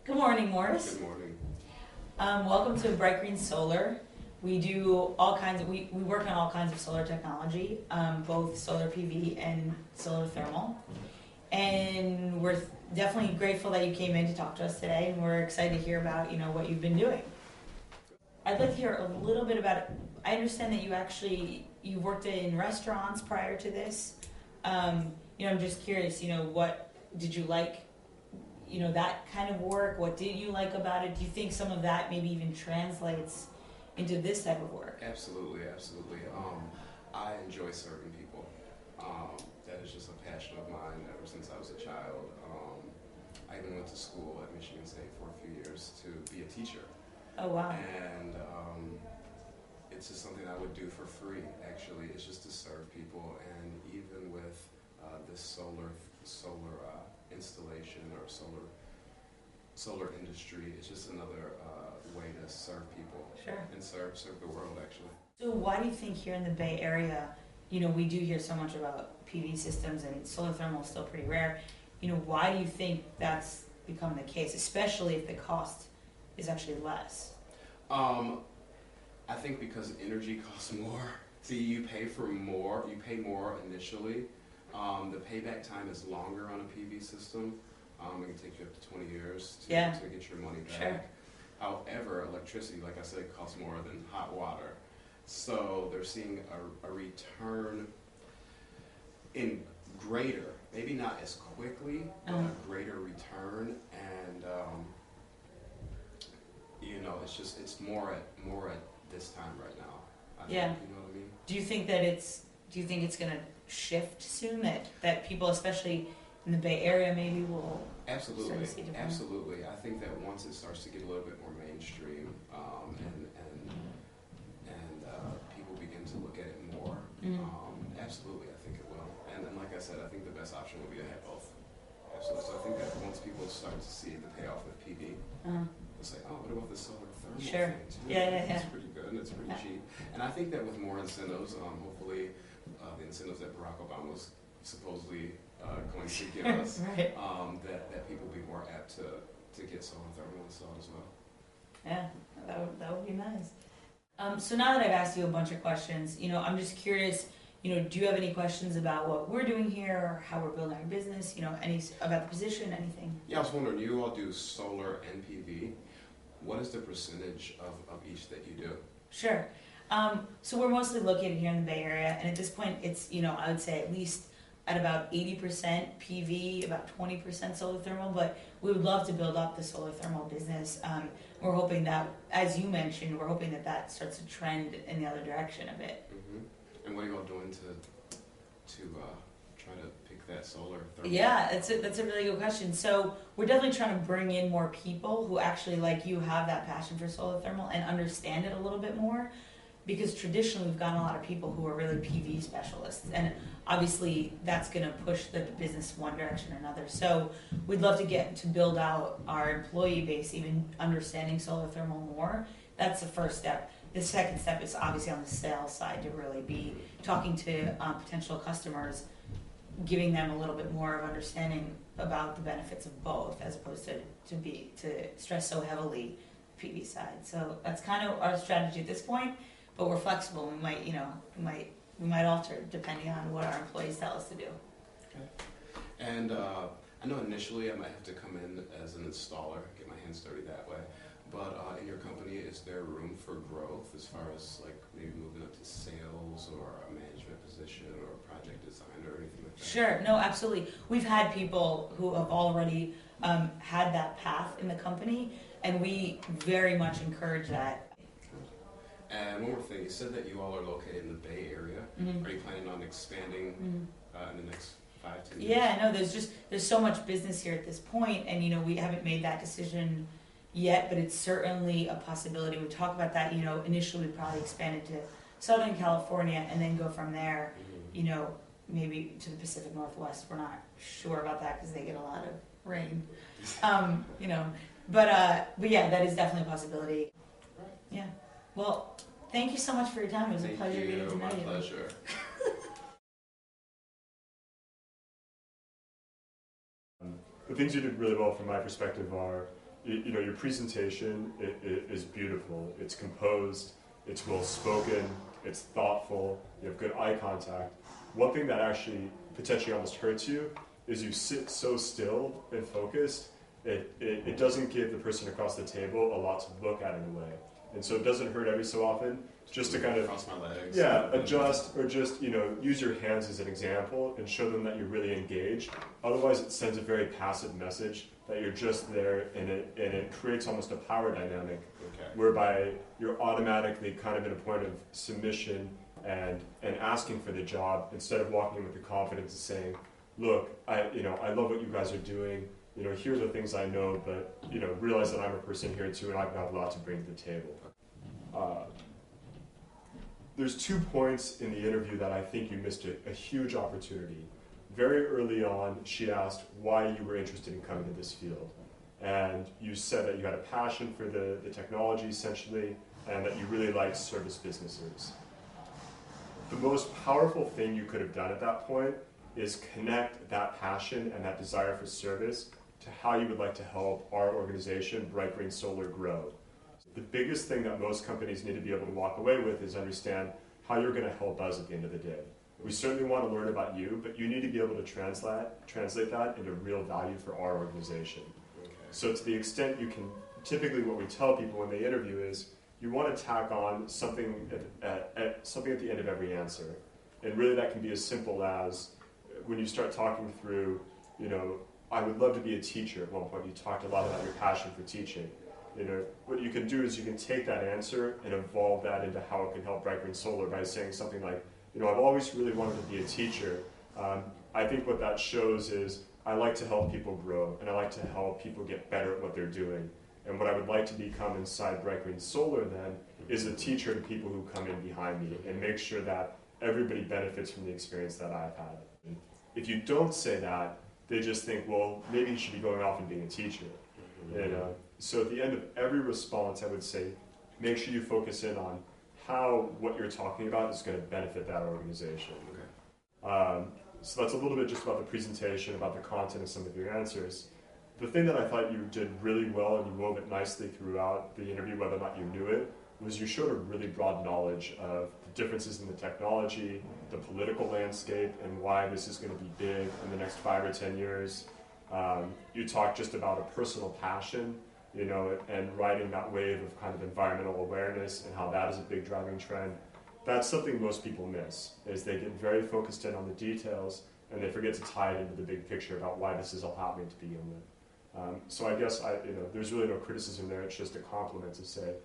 Good morning, Morris. Good morning. Welcome to Bright Green Solar. We do all kinds of, we work on all kinds of solar technology, both solar PV and solar thermal. And we're definitely grateful that you came in to talk to us today, and we're excited to hear about, what you've been doing. I'd like to hear a little bit about it. I understand that you worked in restaurants prior to this. I'm just curious, what did you like? That kind of work, what did you like about it? Do you think some of that maybe even translates into this type of work? Absolutely, absolutely. I enjoy serving people. That is just a passion of mine ever since I was a child. I even went to school at Michigan State for a few years to be a teacher. Oh, wow. And it's just something I would do for free, actually. It's just to serve people. And even with this solar installation or solar industry, it's just another way to serve people. Sure. And serve the world, actually. So why do you think here in the Bay Area, we do hear so much about PV systems and solar thermal is still pretty rare. Why do you think that's become the case, especially if the cost is actually less? I think because energy costs more. See, you pay more initially. The payback time is longer on a PV system. It can take you up to 20 years to get your money back. Sure. However, electricity, like I said, costs more than hot water. So they're seeing a return in greater, maybe not as quickly, but a greater return. And it's more at this time right now. I think, you know what I mean? Do you think it's going to shift soon? That people, especially in the Bay Area, maybe will Absolutely, start to see different? absolutely. I think that once it starts to get a little bit more mainstream, and people begin to look at it more, absolutely, I think it will. And like I said, I think the best option would be to have both. Absolutely. So I think that once people start to see the payoff with PV, they'll say, "Oh, what about the solar thermal Sure. thing too? Yeah. It's pretty good and it's pretty cheap." And I think that with more incentives, hopefully, the incentives that Barack Obama was supposedly going to give us, Right. that people will be more apt to get solar thermal installed as well. Yeah, that would be nice. So now that I've asked you a bunch of questions, I'm just curious, do you have any questions about what we're doing here or how we're building our business, any about the position, anything? Yeah, I was wondering, you all do solar and PV. What is the percentage of each that you do? Sure. So we're mostly located here in the Bay Area, and at this point it's, I would say at least at about 80% PV, about 20% solar thermal, but we would love to build up the solar thermal business. We're hoping that, as you mentioned, that starts to trend in the other direction a bit. Mm-hmm. And what are you all doing to try to pick that solar thermal? Yeah, that's a really good question. So we're definitely trying to bring in more people who actually, like you, have that passion for solar thermal and understand it a little bit more. Because traditionally we've gotten a lot of people who are really PV specialists, and obviously that's going to push the business one direction or another. So we'd love to get to build out our employee base, even understanding solar thermal more. That's the first step. The second step is obviously on the sales side, to really be talking to potential customers, giving them a little bit more of understanding about the benefits of both, as opposed to stress so heavily the PV side. So that's kind of our strategy at this point. But we're flexible. We might alter depending on what our employees tell us to do. Okay. And I know initially I might have to come in as an installer, get my hands dirty that way. But in your company, is there room for growth as far as like maybe moving up to sales or a management position or a project designer or anything like that? Sure. No, absolutely. We've had people who have already had that path in the company, and we very much encourage that. And one more thing, you said that you all are located in the Bay Area. Mm-hmm. Are you planning on expanding in the next 5-10 years? Yeah, no, there's so much business here at this point, and we haven't made that decision yet, but it's certainly a possibility. We talk about that, initially we probably expanded to Southern California and then go from there, maybe to the Pacific Northwest. We're not sure about that because they get a lot of rain, but yeah, that is definitely a possibility. Yeah. Well, thank you so much for your time. It was a pleasure getting to know you. My pleasure. The things you did really well from my perspective are your presentation is beautiful. It's composed. It's well spoken. It's thoughtful. You have good eye contact. One thing that actually potentially almost hurts you is you sit so still and focused. It doesn't give the person across the table a lot to look at in a way, and so it doesn't hurt every so often just to kind of cross my legs. Yeah, adjust or just use your hands as an example and show them that you're really engaged. Otherwise, it sends a very passive message that you're just there, and it creates almost a power dynamic whereby you're automatically kind of in a point of submission and asking for the job instead of walking in with the confidence and saying, "Look, I love what you guys are doing. Here are the things I know, but realize that I'm a person here too, and I've got a lot to bring to the table." There's 2 points in the interview that I think you missed a huge opportunity. Very early on, she asked why you were interested in coming to this field. And you said that you had a passion for the technology, essentially, and that you really liked service businesses. The most powerful thing you could have done at that point is connect that passion and that desire for service to how you would like to help our organization, Bright Green Solar, grow. The biggest thing that most companies need to be able to walk away with is understand how you're going to help us at the end of the day. We certainly want to learn about you, but you need to be able to translate that into real value for our organization. Okay. So to the extent you can, typically what we tell people when they interview is, you want to tack on something something at the end of every answer. And really that can be as simple as, when you start talking through, I would love to be a teacher at one point. You talked a lot about your passion for teaching. What you can do is you can take that answer and evolve that into how it can help Bright Green Solar by saying something like, I've always really wanted to be a teacher. I think what that shows is I like to help people grow, and I like to help people get better at what they're doing. And what I would like to become inside Bright Green Solar then is a teacher to people who come in behind me and make sure that everybody benefits from the experience that I've had. If you don't say that, they just think, well, maybe you should be going off and being a teacher. So at the end of every response, I would say, make sure you focus in on how what you're talking about is going to benefit that organization. Okay. So that's a little bit just about the presentation, about the content of some of your answers. The thing that I thought you did really well, and you wove it nicely throughout the interview, whether or not you knew it, was you showed a really broad knowledge of the differences in the technology, the political landscape, and why this is going to be big in the next 5 or 10 years. You talked just about a personal passion, and riding that wave of kind of environmental awareness and how that is a big driving trend. That's something most people miss, is they get very focused in on the details and they forget to tie it into the big picture about why this is all happening to begin with. So I guess there's really no criticism there. It's just a compliment to say,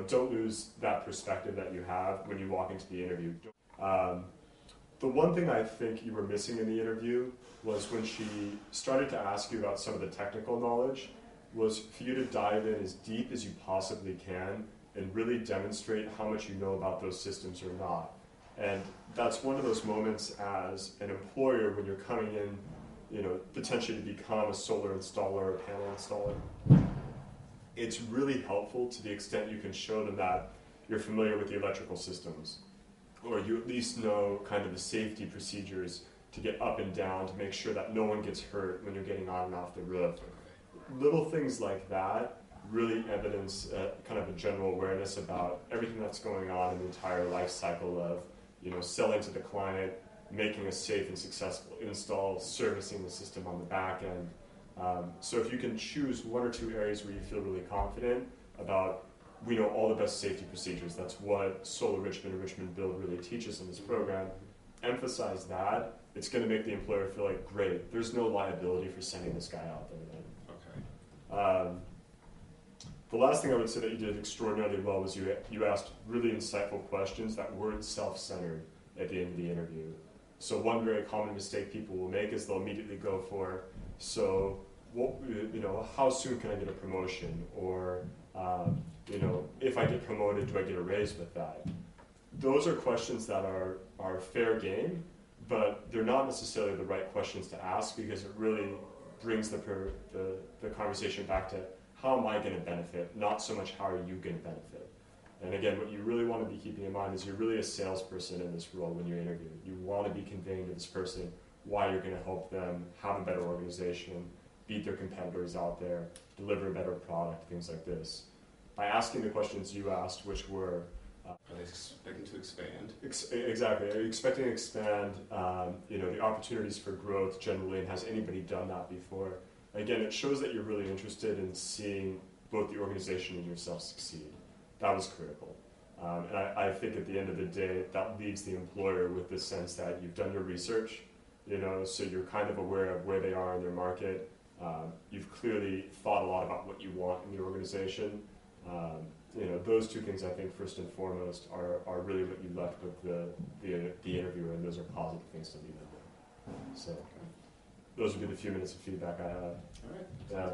don't lose that perspective that you have when you walk into the interview. The one thing I think you were missing in the interview was when she started to ask you about some of the technical knowledge, was for you to dive in as deep as you possibly can and really demonstrate how much you know about those systems or not. And that's one of those moments as an employer when you're coming in, potentially to become a solar installer or panel installer. It's really helpful to the extent you can show them that you're familiar with the electrical systems, or you at least know kind of the safety procedures to get up and down to make sure that no one gets hurt when you're getting on and off the roof. Little things like that really evidence kind of a general awareness about everything that's going on in the entire life cycle of, selling to the client, making a safe and successful install, servicing the system on the back end. So if you can choose 1 or 2 areas where you feel really confident about, we know all the best safety procedures, that's what Solar Richmond and Richmond Build really teaches in this program, emphasize that. It's going to make the employer feel like, great, there's no liability for sending this guy out there then. The last thing I would say that you did extraordinarily well was you asked really insightful questions that weren't self-centered at the end of the interview. So one very common mistake people will make is they'll immediately go for, how soon can I get a promotion? Or, if I get promoted, do I get a raise with that? Those are questions that are fair game, but they're not necessarily the right questions to ask because it really brings the conversation back to how am I going to benefit, not so much how are you going to benefit. And again, what you really want to be keeping in mind is you're really a salesperson in this role when you interview. You want to be conveying to this person why you're going to help them have a better organization beat their competitors out there, deliver a better product, things like this. By asking the questions you asked, which were Are they expecting to expand? exactly, are you expecting to expand, the opportunities for growth generally, and has anybody done that before? Again, it shows that you're really interested in seeing both the organization and yourself succeed. That was critical. And I think at the end of the day, that leaves the employer with the sense that you've done your research, so you're kind of aware of where they are in their market. You've clearly thought a lot about what you want in the organization. Those two things, I think, first and foremost, are really what you left with the interviewer, and those are positive things to leave in there. So, those would be the few minutes of feedback I have. All right. Yeah.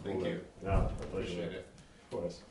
Thank you. Yeah, my pleasure. Appreciate it. Of course.